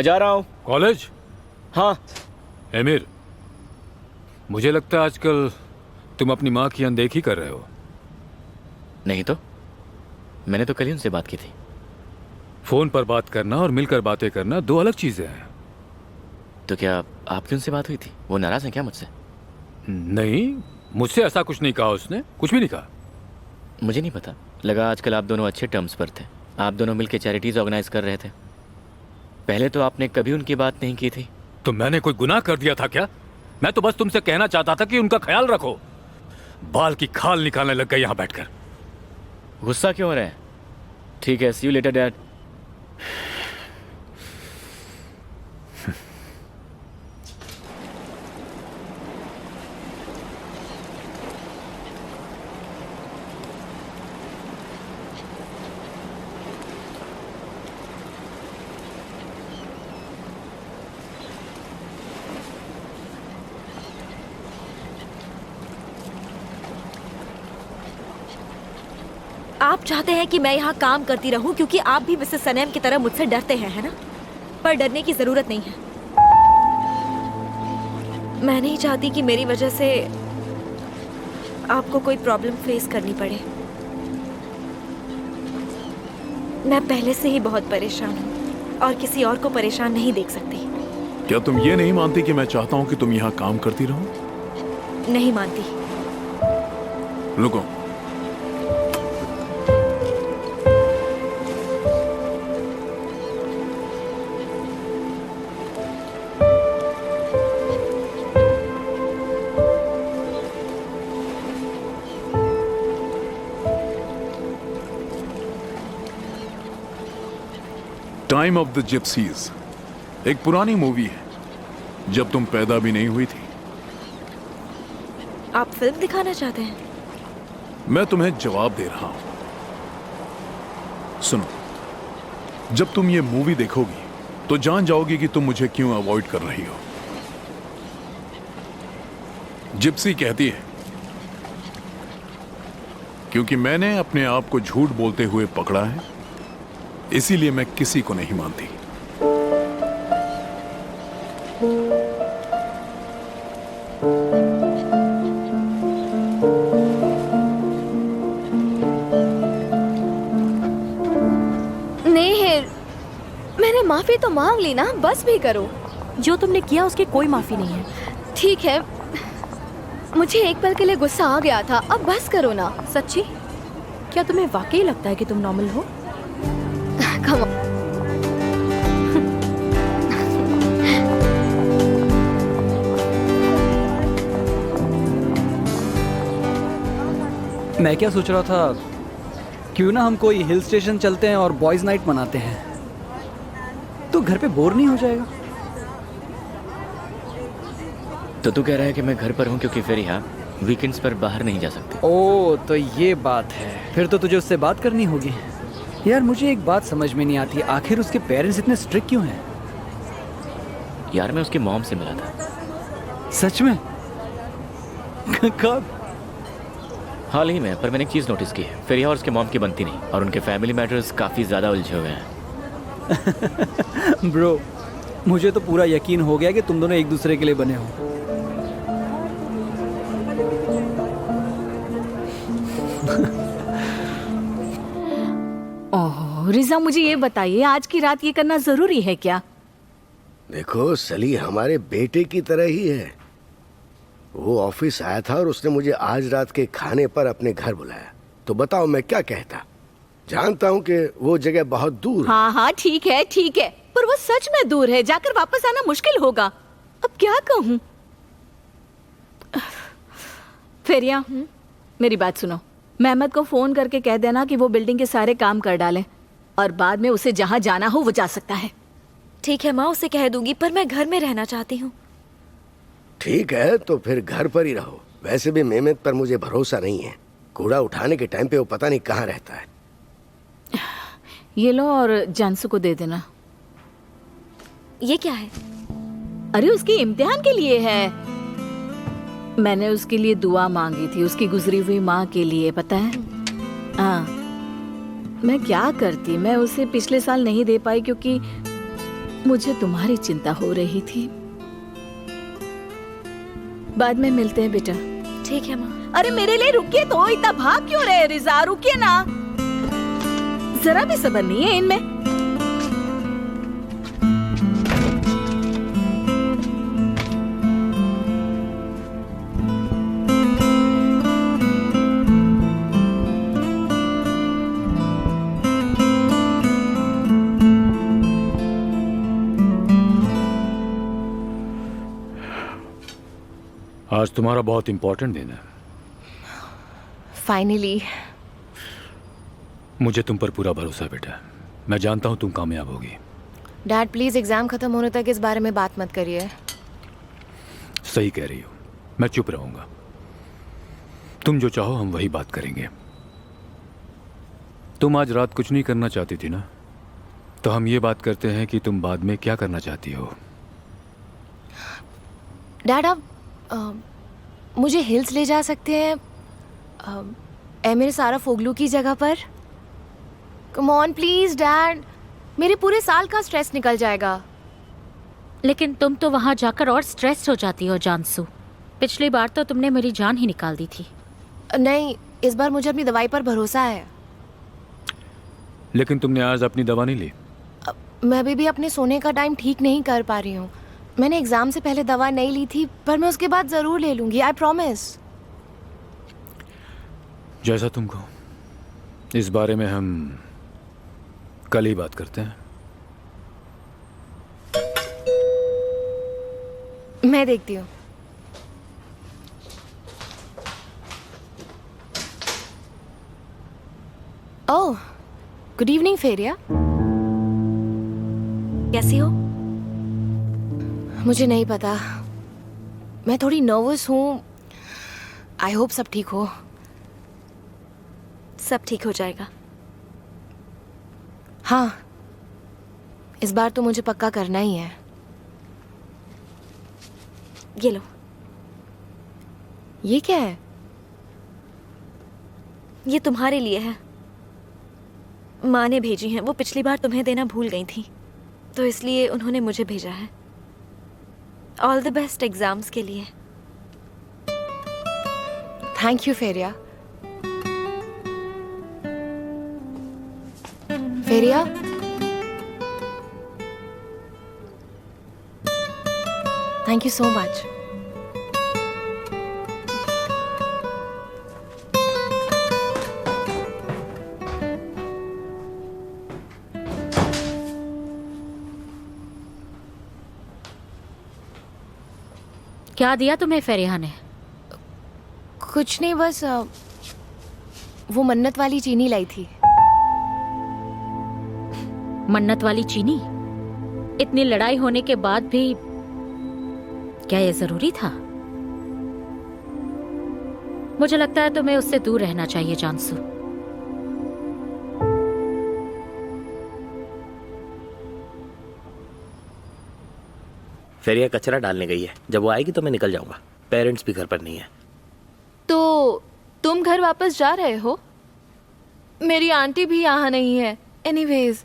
मैं जा रहा हूँ कॉलेज। हाँ। एमिर, मुझे लगता है आजकल तुम अपनी माँ की अनदेखी कर रहे हो। नहीं तो मैंने तो कल ही उनसे बात की थी। फोन पर बात करना और मिलकर बातें करना दो अलग चीजें हैं। तो क्या आपकी उनसे बात हुई थी? वो नाराज हैं क्या मुझसे? नहीं, मुझसे ऐसा कुछ नहीं कहा उसने, कुछ भी नहीं कहा। मुझे नहीं पता, लगा आजकल आप दोनों अच्छे टर्म्स पर थे। आप दोनों मिलकर चैरिटीज ऑर्गेनाइज कर रहे थे। पहले तो आपने कभी उनकी बात नहीं की थी। तो मैंने कोई गुनाह कर दिया था क्या? मैं तो बस तुमसे कहना चाहता था कि उनका ख्याल रखो। बाल की खाल निकालने लग गए यहाँ बैठकर। गुस्सा क्यों हो रहे हैं? ठीक है, सी यू लेटर डैड। आप चाहते हैं कि मैं यहाँ काम करती रहूं क्योंकि आप भी मिसेस सनेम की तरह मुझसे डरते हैं, है ना? पर डरने की जरूरत नहीं है। मैं नहीं चाहती कि मेरी वजह से आपको कोई प्रॉब्लम फेस करनी पड़े। मैं पहले से ही बहुत परेशान हूँ और किसी और को परेशान नहीं देख सकती। क्या तुम ये नहीं मानती कि मैं चाहता हूँ कि तुम यहाँ काम करती रहो? नहीं मानती। रुको। टाइम ऑफ द जिप्सीज एक पुरानी मूवी है, जब तुम पैदा भी नहीं हुई थी। आप फिल्म दिखाना चाहते हैं? मैं तुम्हें जवाब दे रहा हूं। सुनो, जब तुम ये मूवी देखोगी तो जान जाओगी कि तुम मुझे क्यों अवॉइड कर रही हो। जिप्सी कहती है क्योंकि मैंने अपने आप को झूठ बोलते हुए पकड़ा है, इसीलिए मैं किसी को नहीं मानती। नेहिर, मैंने माफी तो मांग ली ना, बस भी करो। जो तुमने किया उसकी कोई माफी नहीं है। ठीक है, मुझे एक पल के लिए गुस्सा आ गया था, अब बस करो ना। सच्ची? क्या तुम्हें वाकई लगता है कि तुम नॉर्मल हो? Come on. मैं क्या सोच रहा था, क्यों ना हम कोई हिल स्टेशन चलते हैं और बॉयज नाइट मनाते हैं, तो घर पे बोर नहीं हो जाएगा। तो तू कह रहा है कि मैं घर पर हूँ क्योंकि फिर यहाँ वीकेंड्स पर बाहर नहीं जा सकते? ओ, तो ये बात है। फिर तो तुझे उससे बात करनी होगी। यार मुझे एक बात समझ में नहीं आती, आखिर उसके पेरेंट्स इतने स्ट्रिक्ट क्यों हैं? यार मैं उसकी मॉम से मिला था। सच में? कब? हाल ही में, पर मैंने एक चीज़ नोटिस की है, फेरिया और उसके मॉम की बनती नहीं, और उनके फैमिली मैटर्स काफ़ी ज़्यादा उलझे हुए हैं। ब्रो, मुझे तो पूरा यकीन हो गया कि तुम दोनों एक दूसरे के लिए बने हो। ओह रिजा, मुझे ये बताइए, आज की रात ये करना जरूरी है क्या? देखो, सली हमारे बेटे की तरह ही है। वो ऑफिस आया था और उसने मुझे आज रात के खाने पर अपने घर बुलाया, तो बताओ मैं क्या कहता। जानता हूँ कि वो जगह बहुत दूर है। हाँ हाँ ठीक है, पर वो सच में दूर है, जाकर वापस आना मुश्किल होगा। अब क्या कहूँ? फेरिया, मेरी बात सुनो। मेहमद को फोन करके कह देना कि वो बिल्डिंग के सारे काम कर डाले और बाद में उसे जहाँ जाना हो वो जा सकता है। ठीक है माँ, उसे कह दूंगी, पर मैं घर में रहना चाहती हूँ। ठीक है, तो फिर घर पर ही रहो। वैसे भी मेहमद पर मुझे भरोसा नहीं है। कूड़ा उठाने के टाइम पे वो पता नहीं कहाँ रहता है। ये लो और जानसू को दे देना। ये क्या है? अरे उसके इम्तिहान के लिए है। मैंने उसके लिए दुआ मांगी थी, उसकी गुजरी हुई माँ के लिए, पता है? हाँ, मैं क्या करती, मैं उसे पिछले साल नहीं दे पाई क्योंकि मुझे तुम्हारी चिंता हो रही थी। बाद में मिलते हैं बेटा। ठीक है माँ। अरे मेरे लिए रुकिए तो, इतना भाग क्यों रहे रिजा? रुकिए ना, जरा भी सब्र नहीं है इनमें। आज तुम्हारा बहुत इंपॉर्टेंट दिन है। फाइनली। मुझे तुम पर पूरा भरोसा है बेटा। मैं जानता हूँ तुम कामयाब होगी। डैड प्लीज एग्जाम खत्म होने तक इस बारे में बात मत करिए। सही कह रही हो, मैं चुप रहूंगा। तुम जो चाहो हम वही बात करेंगे। तुम आज रात कुछ नहीं करना चाहती थी ना, तो हम ये बात करते हैं कि तुम बाद में क्या करना चाहती हो। डैड आप मुझे हिल्स ले जा सकते हैं, मेरे सारा फोगलू की जगह पर? कम ऑन प्लीज डैड, मेरे पूरे साल का स्ट्रेस निकल जाएगा। लेकिन तुम तो वहाँ जाकर और स्ट्रेस हो जाती हो जानसू। पिछली बार तो तुमने मेरी जान ही निकाल दी थी। नहीं, इस बार मुझे अपनी दवाई पर भरोसा है। लेकिन तुमने आज अपनी दवा नहीं ली। मैं अभी भी अपने सोने का टाइम ठीक नहीं कर पा रही हूँ। मैंने एग्जाम से पहले दवा नहीं ली थी, पर मैं उसके बाद जरूर ले लूंगी, आई प्रॉमिस। जैसा तुमको। इस बारे में हम कल ही बात करते हैं। मैं देखती हूँ। ओह, गुड इवनिंग फेरिया। कैसी हो? मुझे नहीं पता, मैं थोड़ी नर्वस हूँ। आई होप सब ठीक हो। सब ठीक हो जाएगा। हाँ, इस बार तो मुझे पक्का करना ही है। ये लो। ये क्या है? ये तुम्हारे लिए है। माँ ने भेजी हैं, वो पिछली बार तुम्हें देना भूल गई थी, तो इसलिए उन्होंने मुझे भेजा है। ऑल द बेस्ट एग्जाम्स के लिए। Thank you Fariha. Fariha, thank you so much. क्या दिया तुम्हें फेरिया ने? कुछ नहीं, बस वो मन्नत वाली चीनी लाई थी। मन्नत वाली चीनी? इतनी लड़ाई होने के बाद भी क्या ये जरूरी था? मुझे लगता है तुम्हें उससे दूर रहना चाहिए जानसू। फेरिया कचरा डालने गई है, जब वो आएगी तो मैं निकल जाऊंगा। पेरेंट्स भी घर पर नहीं है। तो तुम घर वापस जा रहे हो? मेरी आंटी भी यहाँ नहीं है। एनीवेज,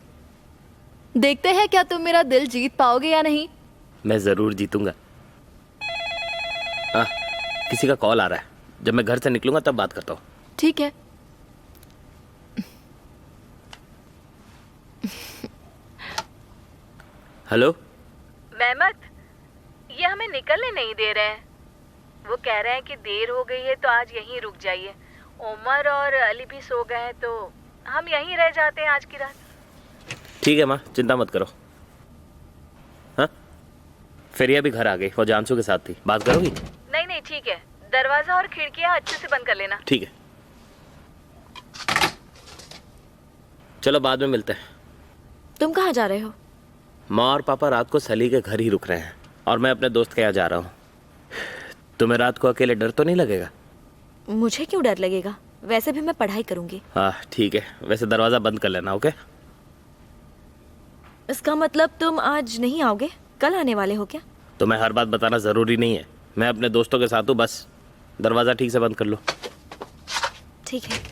देखते हैं क्या तुम मेरा दिल जीत पाओगे या नहीं। मैं जरूर जीतूंगा। हाँ, किसी का कॉल आ रहा है। जब मैं घर से निकलूंगा तब बात करता हूँ। ठीक है। हेलो मेहमत, ये हमें निकलने नहीं दे रहे हैं। वो कह रहे हैं कि देर हो गई है तो आज यहीं रुक जाइए। उमर और अली भी सो गए हैं तो हम यहीं रह जाते हैं आज की रात। ठीक है माँ, चिंता मत करो। हाँ, फेरिया भी घर आ गई, वो जानसू के साथ थी। बात करोगी? नहीं नहीं ठीक है, दरवाजा और खिड़कियां अच्छे से बंद कर लेना। ठीक है, चलो बाद में मिलते हैं। तुम कहाँ जा रहे हो? माँ और पापा रात को सली के घर ही रुक रहे हैं और मैं अपने दोस्त के यहाँ जा रहा हूँ। तुम्हें रात को अकेले डर तो नहीं लगेगा? मुझे क्यों डर लगेगा, वैसे भी मैं पढ़ाई करूंगी। हाँ ठीक है, वैसे दरवाज़ा बंद कर लेना। ओके? इसका मतलब तुम आज नहीं आओगे, कल आने वाले हो क्या? तुम्हें हर बात बताना ज़रूरी नहीं है। मैं अपने दोस्तों के साथ हूँ, बस दरवाज़ा ठीक से बंद कर लो। ठीक है।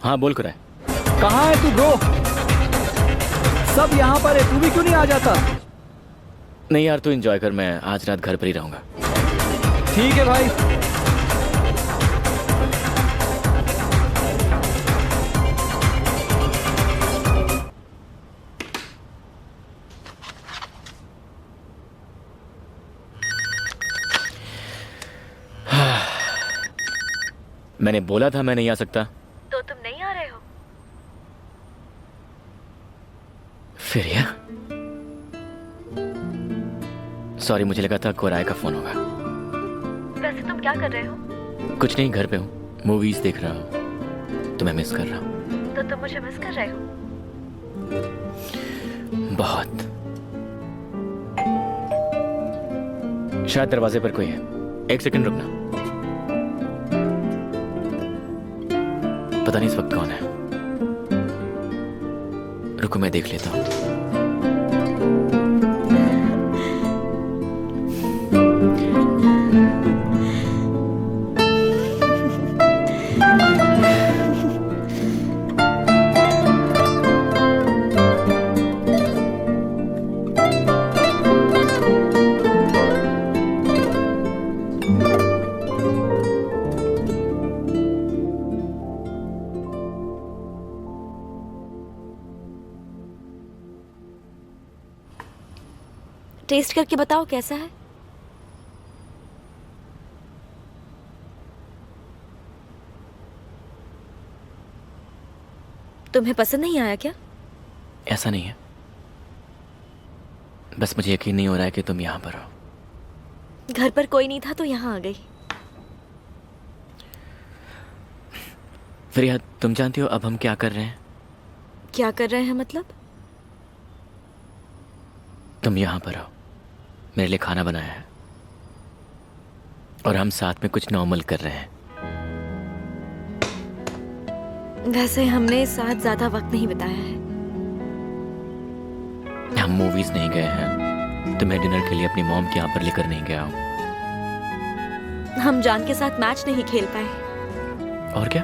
हाँ बोल कर है। कहाँ है तू ब्रो? सब यहाँ पर है, तू भी क्यों नहीं आ जाता? नहीं यार, तू एंजॉय कर, मैं आज रात घर पर ही रहूंगा। ठीक है भाई। मैंने बोला था मैं नहीं आ सकता। तो तुम नहीं आ रहे हो? फिर या सॉरी, मुझे लगा था कोराय का फोन होगा। वैसे तुम क्या कर रहे हो? कुछ नहीं, घर पे हूँ, मूवीज देख रहा हूँ। तुम्हें मिस कर रहा हूँ। तो तुम मुझे मिस कर रहे हो? बहुत। शायद दरवाजे पर कोई है, एक सेकंड रुकना। पता नहीं इस वक्त कौन है। रुको मैं देख लेता हूँ। टेस्ट करके बताओ कैसा है। तुम्हें पसंद नहीं आया क्या? ऐसा नहीं है, बस मुझे यकीन नहीं हो रहा है कि तुम यहाँ पर हो। घर पर कोई नहीं था तो यहाँ आ गई। फिर तुम जानती हो अब हम क्या कर रहे हैं? क्या कर रहे हैं मतलब? तुम यहाँ पर हो, मेरे लिए खाना बनाया है और हम साथ में कुछ नॉर्मल कर रहे हैं। वैसे हमने साथ ज्यादा वक्त नहीं बिताया है। हम मूवीज नहीं गए हैं, तुम्हें डिनर के लिए अपनी मॉम के यहाँ पर लेकर नहीं गया हूँ। हम जान के साथ मैच नहीं खेल पाए। और क्या?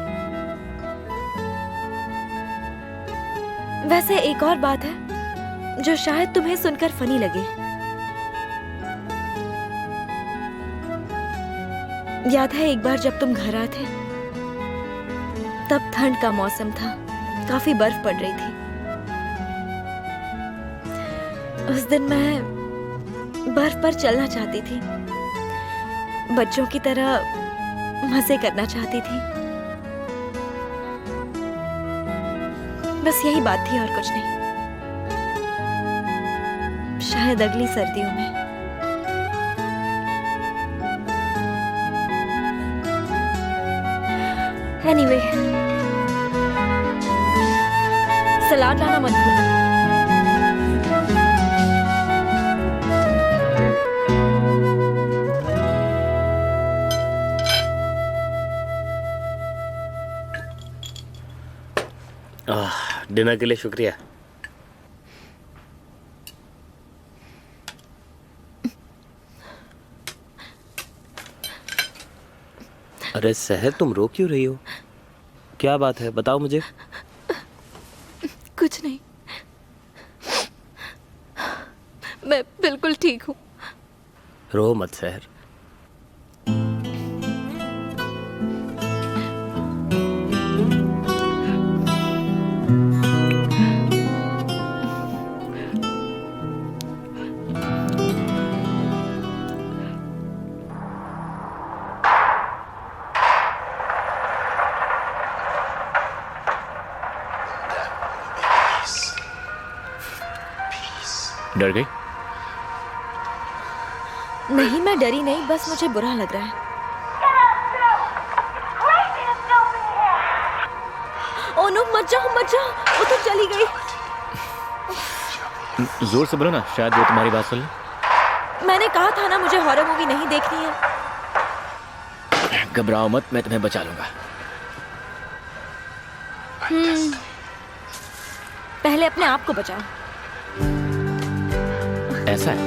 वैसे एक और बात है जो शायद तुम्हें सुनकर फनी लगे। याद है एक बार जब तुम घर आए थे, तब ठंड का मौसम था, काफी बर्फ पड़ रही थी। उस दिन मैं बर्फ पर चलना चाहती थी, बच्चों की तरह मजे करना चाहती थी। बस यही बात थी और कुछ नहीं। शायद अगली सर्दियों में। एनीवे, सलाद लाना मत भूलना। डिनर के लिए शुक्रिया। अरे सहर, तुम रो क्यों रही हो? क्या बात है, बताओ मुझे। कुछ नहीं, मैं बिल्कुल ठीक हूँ। रो मत सहर। डर गई? नहीं, मैं डरी नहीं, बस मुझे बुरा लग रहा है। ओ नो, मत जाओ मत जाओ, वो तो चली गई। जोर से बोलो ना, शायद वो तुम्हारी बात सुन ले। मैंने कहा था ना मुझे हॉरर मूवी नहीं देखनी है। घबराओ मत, मैं तुम्हें बचा लूंगा। पहले अपने आप को बचाओ। ऐसा है?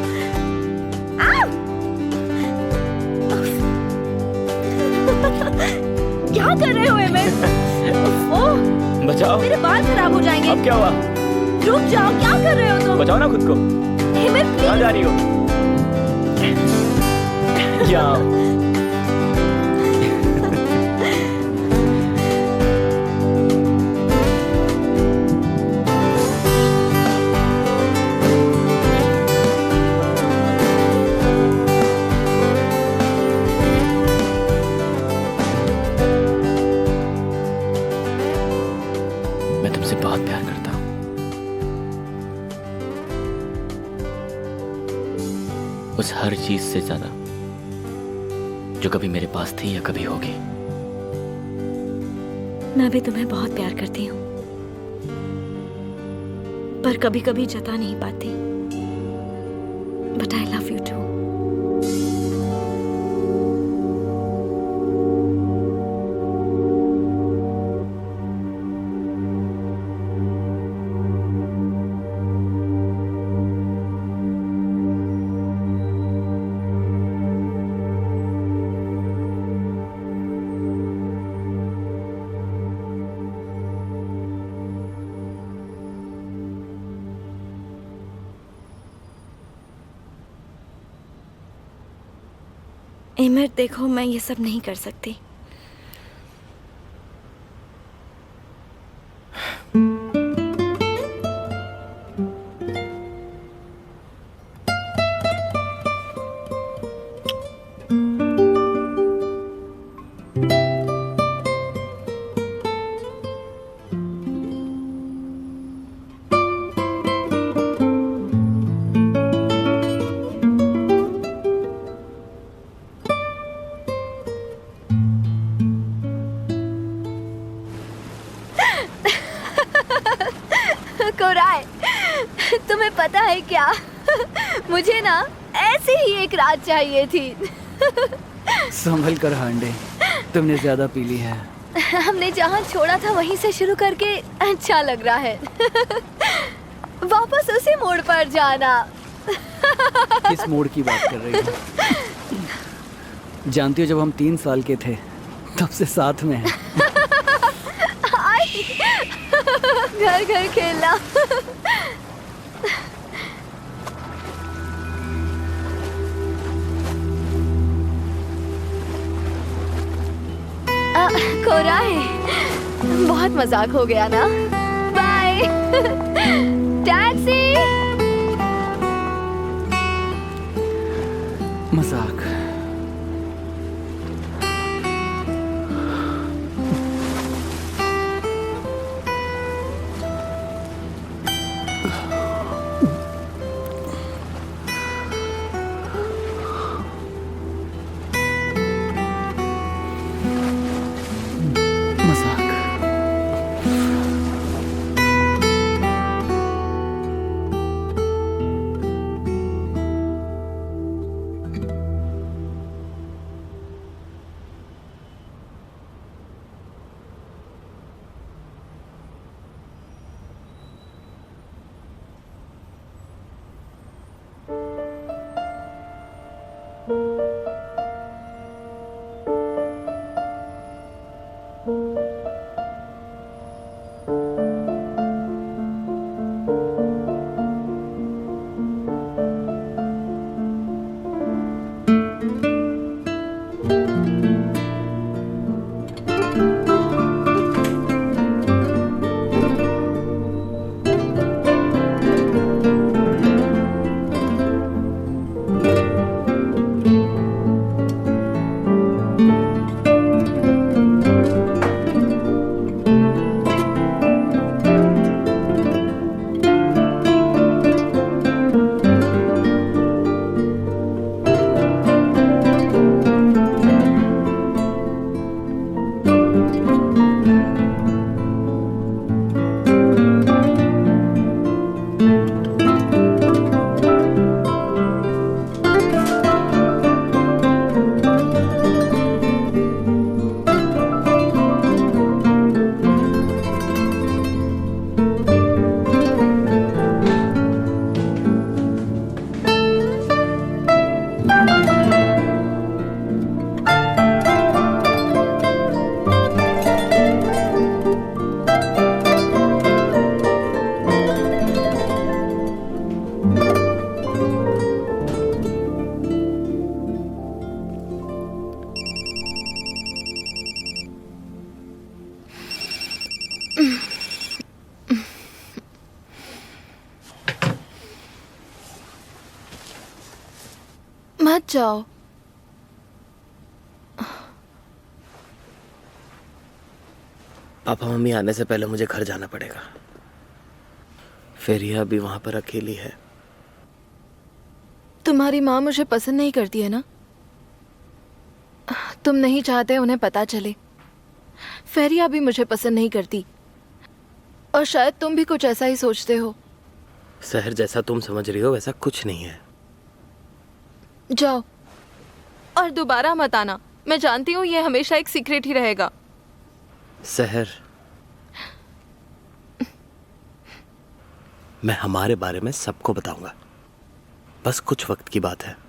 क्या कर रहे हो एमिर? ओह, बचाओ। मेरे बाल खराब हो जाएंगे। अब क्या हुआ? रुक जाओ, क्या कर रहे हो तुम? बचाओ ना खुद को। हिमेश, कहाँ जा रही हो? जाओ। मैं तुमसे बहुत प्यार करता हूँ। उस हर चीज से ज्यादा जो कभी मेरे पास थी या कभी होगी। मैं भी तुम्हें बहुत प्यार करती हूँ, पर कभी कभी जता नहीं पाती। But I love you too. Amer, देखो, मैं ये सब नहीं कर सकती। कोराय, तुम्हें पता है क्या? मुझे ना ऐसी ही एक रात चाहिए थी। संभल कर हांडे, तुमने ज्यादा पी ली है। हमने जहाँ छोड़ा था वहीं से शुरू करके अच्छा लग रहा है। वापस उसी मोड़ पर जाना। किस मोड़ की बात कर रही हो? जानती हो, जब हम 3 साल के थे तब से साथ में हैं। घर घर खेलना। कोराय, बहुत मजाक हो गया ना? बाय। टैक्सी। मजाक। मत जाओ। पापा मम्मी आने से पहले मुझे घर जाना पड़ेगा। फेरिया अभी वहां पर अकेली है। तुम्हारी माँ मुझे पसंद नहीं करती है ना? तुम नहीं चाहते उन्हें पता चले। फेरिया भी मुझे पसंद नहीं करती, और शायद तुम भी कुछ ऐसा ही सोचते हो। शहर जैसा तुम समझ रही हो वैसा कुछ नहीं है। जाओ और दोबारा मत आना। मैं जानती हूँ ये हमेशा एक सीक्रेट ही रहेगा। शहर, मैं हमारे बारे में सबको बताऊंगा, बस कुछ वक्त की बात है।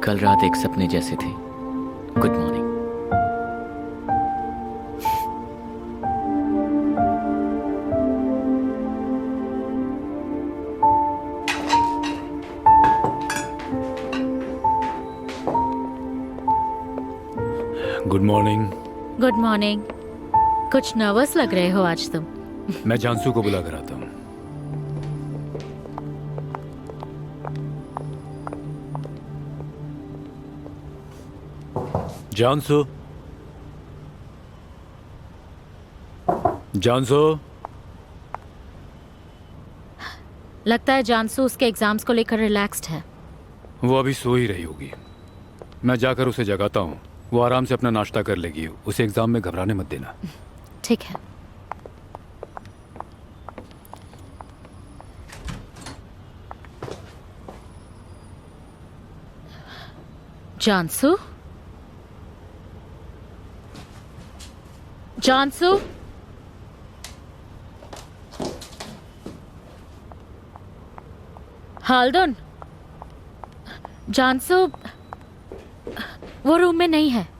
कल रात एक सपने जैसे थे। Good morning. Good morning. Good morning. कुछ नर्वस लग रहे हो आज तुम। मैं जानसू को बुला कर आता हूँ। जानसू, जानसू। लगता है जानसू उसके एग्जाम्स को लेकर रिलैक्स्ड है। वो अभी सो ही रही होगी। मैं जाकर उसे जगाता हूँ। वो आराम से अपना नाश्ता कर लेगी। उसे एग्जाम में घबराने मत देना। ठीक है। जानसू, जानसू, हाल्दन, जानसू वो रूम में नहीं है।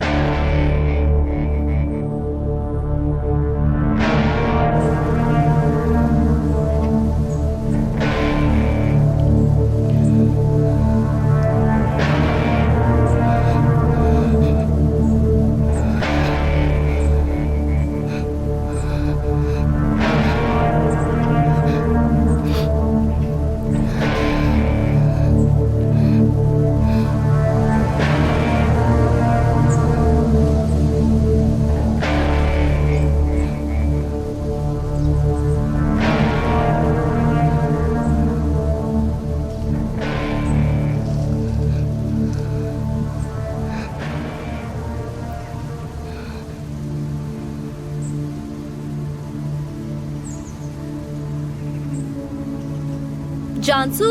जानसू,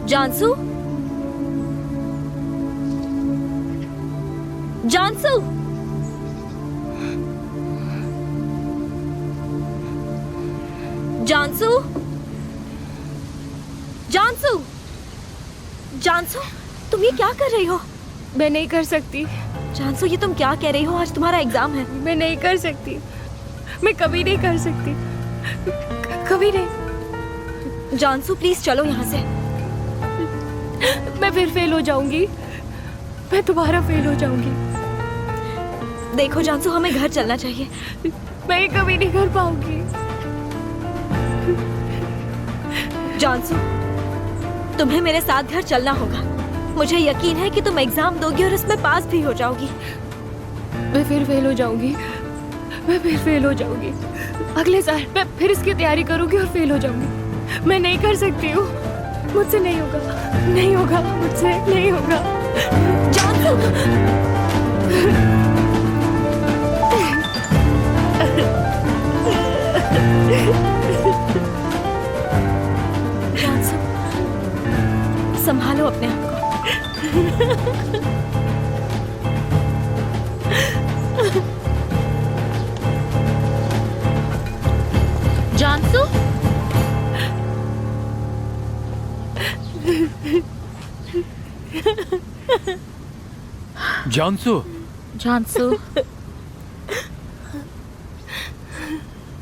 जानसू, जानसू, जानसू, जानसू, जानसू, तुम ये क्या कर रही हो? मैं नहीं कर सकती। जानसू, ये तुम क्या कह रही हो? आज तुम्हारा एग्जाम है। मैं नहीं कर सकती। मैं कभी नहीं कर सकती। कभी नहीं। जानसू प्लीज चलो यहाँ से। मैं फिर फेल हो जाऊंगी, मैं दोबारा फेल हो जाऊंगी। देखो जानसू, हमें घर चलना चाहिए। मैं ये कभी नहीं कर पाऊंगी। जानसू, तुम्हें मेरे साथ घर चलना होगा। मुझे यकीन है कि तुम एग्जाम दोगी और इसमें पास भी हो जाओगी। मैं फिर फेल हो जाऊंगी, मैं फिर फेल हो जाऊंगी। अगले साल मैं फिर इसकी तैयारी करूंगी और फेल हो जाऊंगी। मैं नहीं कर सकती हूँ, मुझसे नहीं होगा, नहीं होगा, मुझसे नहीं होगा। जानसू! जानसू, संभालो अपने आप को। जानसू, जानसू, जानसू,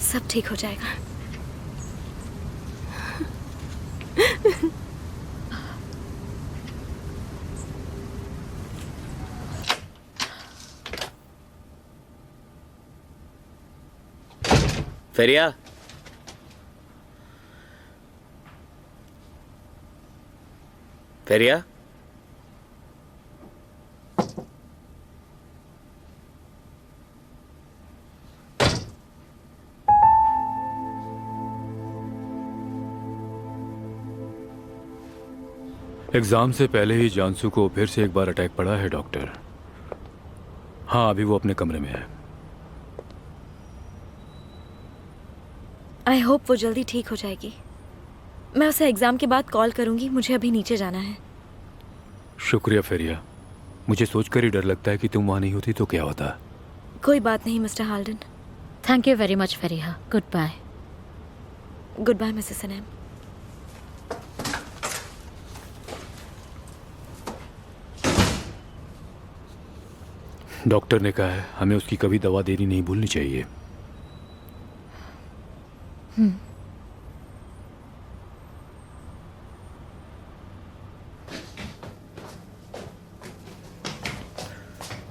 सब ठीक हो जाएगा। फेरिया, फेरिया, एग्जाम से पहले ही जानसू को फिर से एक बार अटैक पड़ा है डॉक्टर। हाँ, अभी वो अपने कमरे में है। आई होप वो जल्दी ठीक हो जाएगी। मैं उसे एग्जाम के बाद कॉल करूंगी। मुझे अभी नीचे जाना है। शुक्रिया फेरिया। मुझे सोचकर ही डर लगता है कि तुम वहां नहीं होती तो क्या होता। कोई बात नहीं mister Haldon. Thank you very much Fariha. Good bye. Good bye Mrs Sanam. Doctor ने कहा है हमें उसकी कभी दवा देनी नहीं भूलनी चाहिए।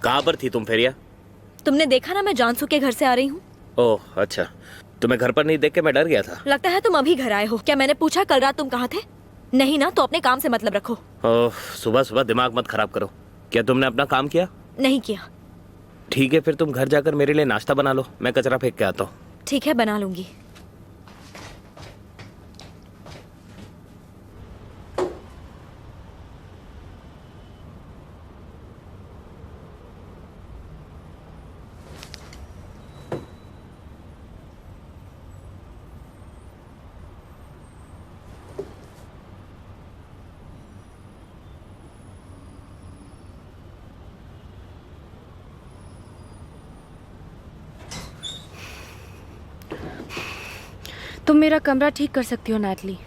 कहाँ पर थी तुम फेरिया? तुमने देखा ना, मैं जानसू के घर से आ रही हूँ। ओह अच्छा, तुम्हें घर पर नहीं देख के मैं डर गया था। लगता है तुम अभी घर आए हो। क्या मैंने पूछा कल रात तुम कहाँ थे? नहीं ना, तो अपने काम से मतलब रखो। ओह, सुबह सुबह दिमाग मत खराब करो। क्या तुमने अपना काम किया? नहीं किया। ठीक है, फिर तुम घर जाकर मेरे लिए नाश्ता बना लो, मैं कचरा फेंक के आता हूँ। ठीक है, बना लूंगी। तुम मेरा कमरा ठीक कर सकती हो नैटली।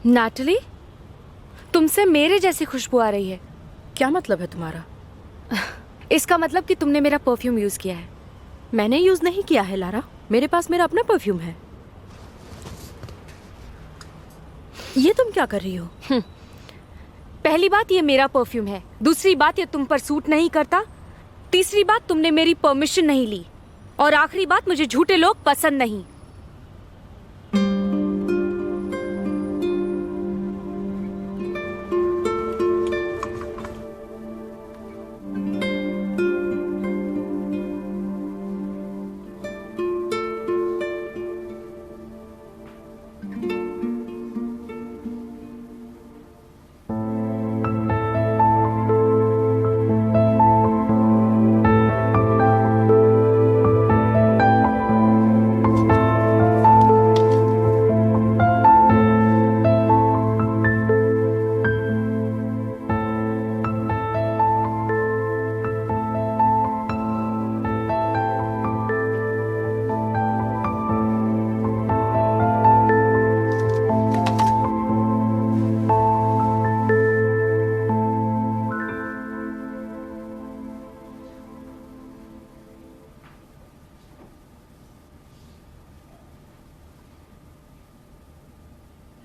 नैटली, तुमसे मेरे जैसी खुशबू आ रही है। क्या मतलब है तुम्हारा? इसका मतलब कि तुमने मेरा परफ्यूम यूज किया है। मैंने यूज नहीं किया है लारा, मेरे पास मेरा अपना परफ्यूम है। ये तुम क्या कर रही हो? पहली बात ये मेरा परफ्यूम है, दूसरी बात ये तुम पर सूट नहीं करता, तीसरी बात तुमने मेरी परमिशन नहीं ली, और आखिरी बात मुझे झूठे लोग पसंद नहीं।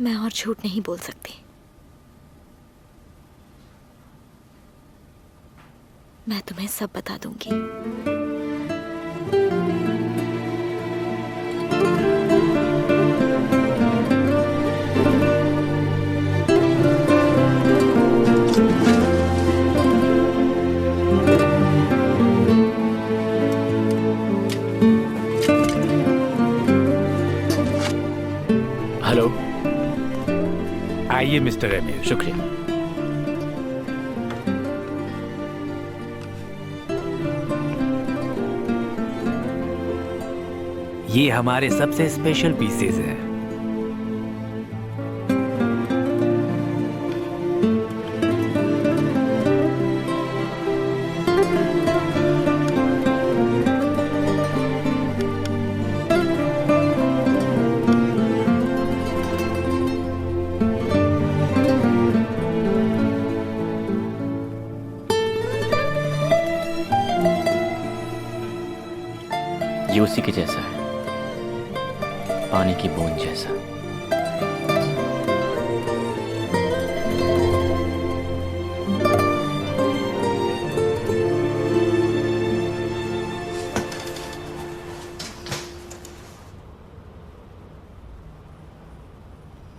मैं और झूठ नहीं बोल सकती। मैं तुम्हें सब बता दूंगी। हेलो। आइए मिस्टर एमिर। शुक्रिया। ये हमारे सबसे स्पेशल पीसेस हैं। ये उसी के जैसा है, पानी की बूंद जैसा।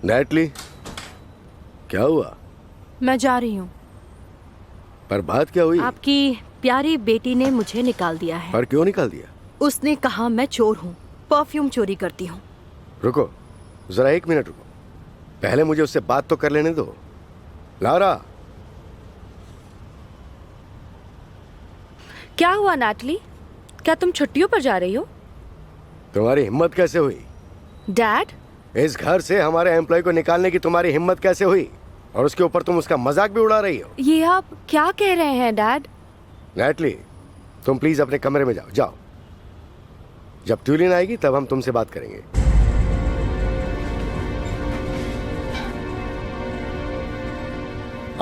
नैटली, क्या हुआ? मैं जा रही हूँ। पर बात क्या हुई? आपकी प्यारी बेटी ने मुझे निकाल दिया है। पर क्यों निकाल दिया? उसने कहा मैं चोर हूँ, परफ्यूम चोरी करती हूँ। रुको, जरा 1 मिनट रुको। पहले मुझे उससे बात तो कर लेने दो। लारा। क्या हुआ नैटली? क्या तुम छुट्टियों पर जा रही हो? तुम्हारी हिम्मत कैसे हुई? डैड, इस घर से हमारे एम्प्लॉय को निकालने की तुम्हारी हिम्मत कैसे हुई? और उसके ऊपर तुम उसका मजाक भी उड़ा रही हो। ये आप क्या कह रहे हैं डैड? नैटली, तुम प्लीज अपने कमरे में जाओ। जाओ, जब ट्यूलिन आएगी तब हम तुमसे बात करेंगे।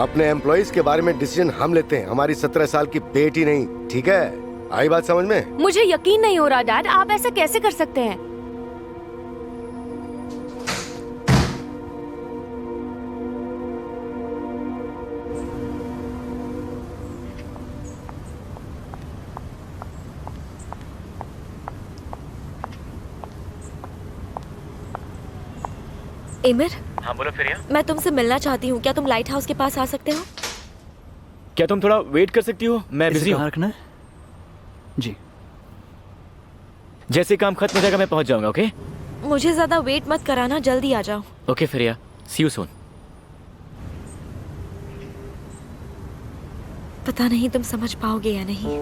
अपने एम्प्लॉइज के बारे में डिसीजन हम लेते हैं, हमारी 17 साल की बेटी नहीं। ठीक है, आई बात समझ में? मुझे यकीन नहीं हो रहा डैड, आप ऐसा कैसे कर सकते हैं? एमिर, हाँ बोलो फिरिया। मैं तुमसे मिलना चाहती हूँ। क्या तुम लाइट हाउस के पास आ सकते हो? क्या तुम थोड़ा वेट कर सकती हो? मैं बिजी हूँ। रखना है जी। जैसे काम खत्म हो जाएगा मैं पहुंच जाऊंगा। ओके? मुझे ज्यादा वेट मत कराना, जल्दी आ जाओ। Okay Fariha, see you soon. पता नहीं तुम समझ पाओगे या नहीं।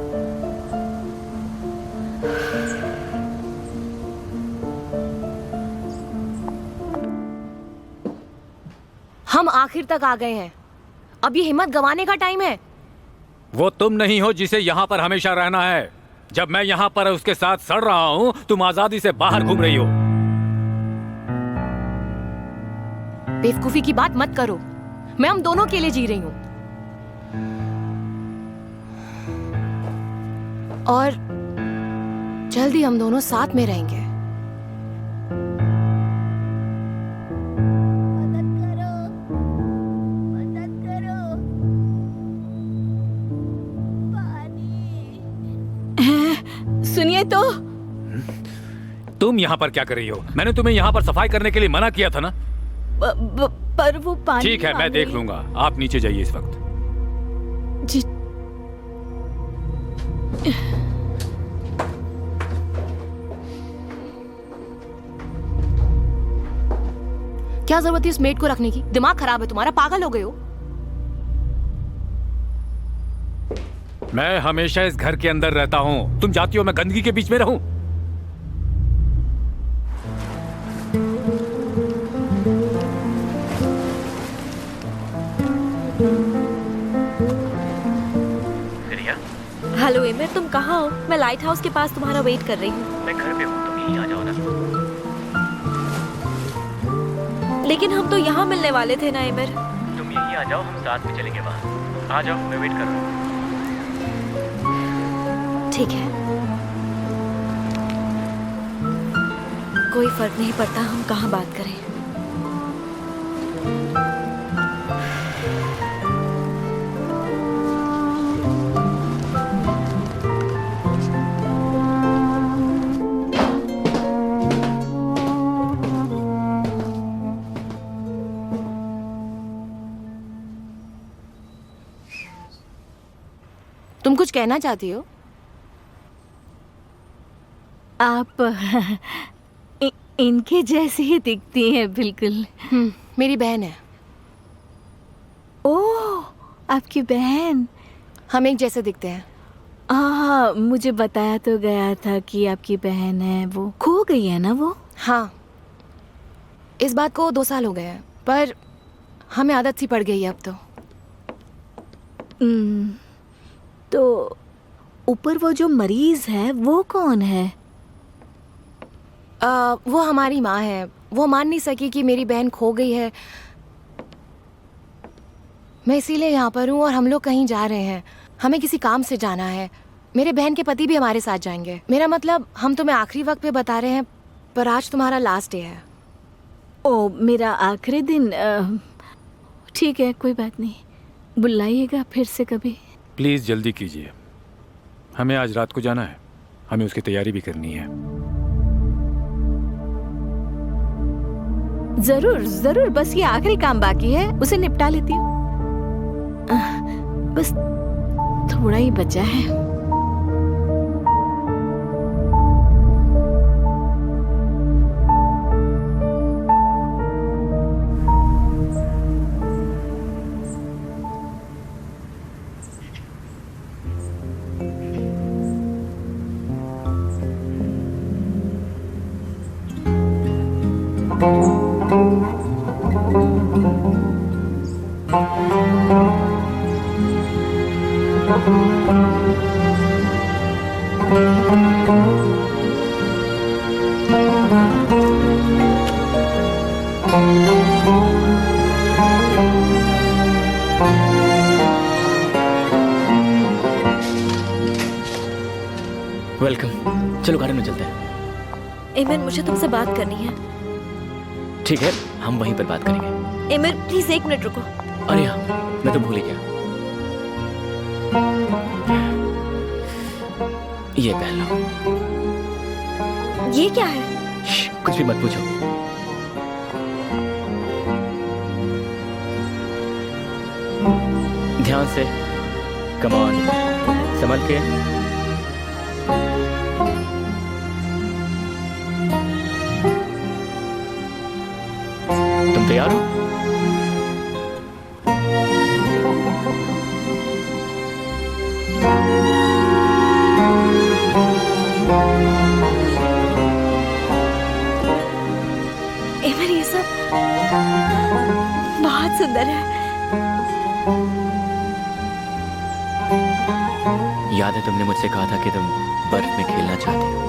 हम आखिर तक आ गए हैं। अब ये हिम्मत गंवाने का टाइम है। वो तुम नहीं हो जिसे यहाँ पर हमेशा रहना है। जब मैं यहाँ पर उसके साथ सड़ रहा हूँ, तुम आजादी से बाहर घूम रही हो। बेवकूफी की बात मत करो। मैं हम दोनों के लिए जी रही हूँ। और जल्दी हम दोनों साथ में रहेंगे। सुनिए तो। तुम यहाँ पर क्या कर रही हो? मैंने तुम्हें यहाँ पर सफाई करने के लिए मना किया था ना। पर वो पानी। ठीक है, मैं देख लूंगा। आप नीचे जाइए इस वक्त। जी। क्या जरूरत है इस मेड को रखने की? दिमाग खराब है तुम्हारा, पागल हो गए हो? मैं हमेशा इस घर के अंदर रहता हूँ। तुम चाहती हो मैं गंदगी के बीच में रहूं? हेलो एमिर, तुम कहाँ हो? मैं लाइट हाउस के पास तुम्हारा वेट कर रही हूँ। मैं घर पे हूँ, तुम यहीं आ जाओ ना। लेकिन हम तो यहाँ मिलने वाले थे ना एमिर। तुम यहीं आ जाओ, हम साथ में चलेंगे वहाँ। आ जाओ, मैं वेट कर रहा हूँ। ठीक है, कोई फर्क नहीं पड़ता हम कहाँ बात करें। तुम कुछ कहना चाहती हो? आप इनके जैसी ही दिखती हैं बिल्कुल। मेरी बहन है। ओह, आपकी बहन। हम एक जैसे दिखते हैं। हाँ, मुझे बताया तो गया था कि आपकी बहन है। वो खो गई है ना वो? हाँ, इस बात को 2 साल हो गए हैं, पर हमें आदत सी पड़ गई है अब तो। तो ऊपर वो जो मरीज है वो कौन है? वो हमारी माँ है। वो मान नहीं सकी कि मेरी बहन खो गई है। मैं इसीलिए यहाँ पर हूँ और हम लोग कहीं जा रहे हैं। हमें किसी काम से जाना है। मेरे बहन के पति भी हमारे साथ जाएंगे। मेरा मतलब, हम तुम्हें आखिरी वक्त पे बता रहे हैं, पर आज तुम्हारा लास्ट डे है। ओ, मेरा आखिरी दिन? ठीक है, कोई बात नहीं। बुलाइएगा फिर से कभी। प्लीज जल्दी कीजिए, हमें आज रात को जाना है। हमें उसकी तैयारी भी करनी है। जरूर जरूर, बस ये आखिरी काम बाकी है, उसे निपटा लेती हूँ। बस थोड़ा ही बचा है। वेलकम। चलो गार्डन में चलते हैं। एमिर, मुझे तुमसे बात करनी है। ठीक है, हम वहीं पर बात करेंगे। एमिर, प्लीज 1 मिनट रुको। अरे हाँ, मैं तो भूल ही गया। ये पहन लो। ये क्या है? कुछ भी मत पूछो। ध्यान से, कम ऑन, संभल के। तुम तैयार हो? एमिर, ये सब बहुत सुंदर है। याद है तुमने मुझसे कहा था कि तुम बर्फ में खेलना चाहती हो?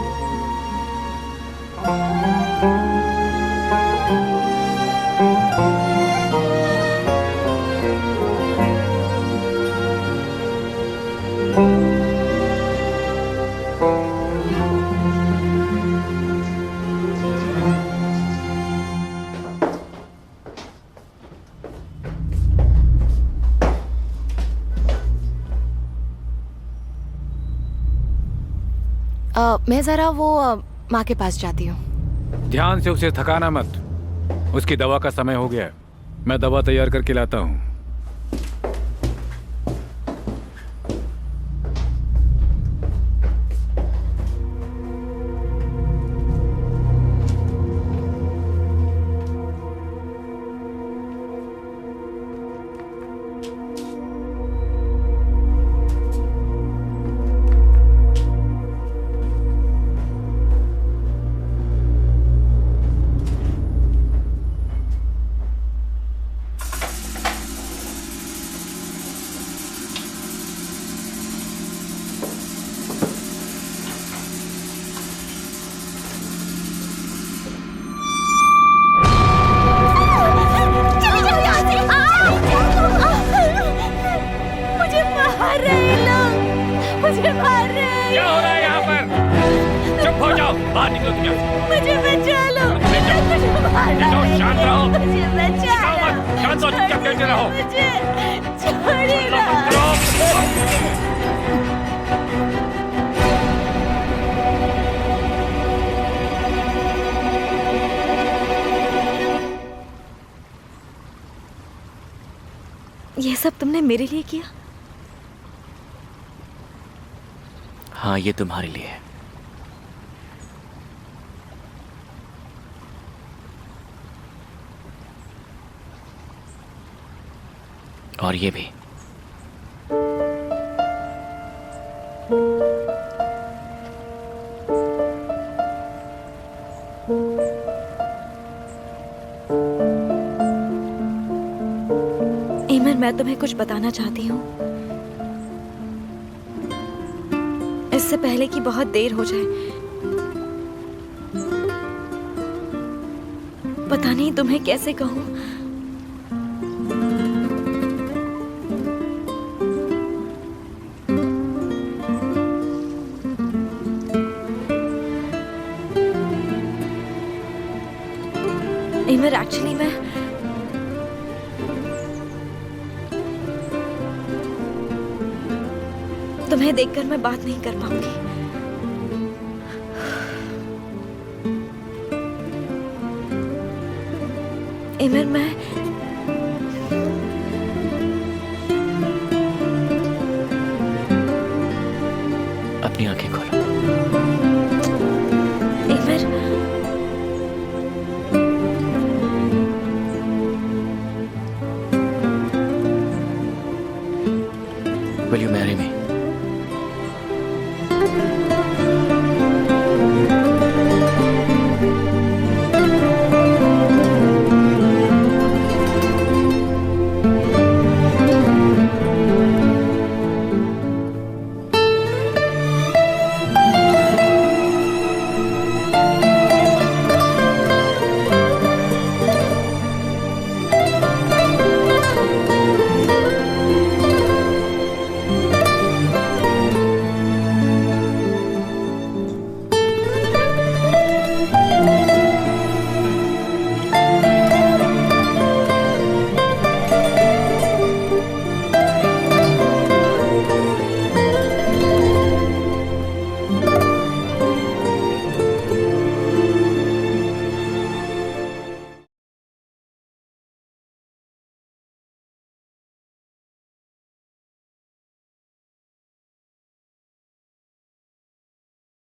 मैं ज़रा वो माँ के पास जाती हूँ। ध्यान से उसे थकाना मत, उसकी दवा का समय हो गया है। मैं दवा तैयार करके लाता हूँ। क्या हो रहा है यहाँ पर? चुप हो जाओ, बाहर निकलो तुम यहाँ से। मुझे बचा लो। निकलो, शांत रहो। मुझे बचा चिल्लाओ मत, शांत हो, चुपचाप बैठे रहो। मुझे छोड़िए। ये सब तुमने मेरे लिए किया? हाँ, ये तुम्हारे लिए है। और ये भी। एमर, मैं तुम्हें कुछ बताना चाहती हूँ, इससे पहले कि बहुत देर हो जाए। पता नहीं तुम्हें कैसे कहूँ। एमर, एक्चुअली मैं तुम्हें देखकर मैं बात नहीं कर पाऊंगी। एमर, मैं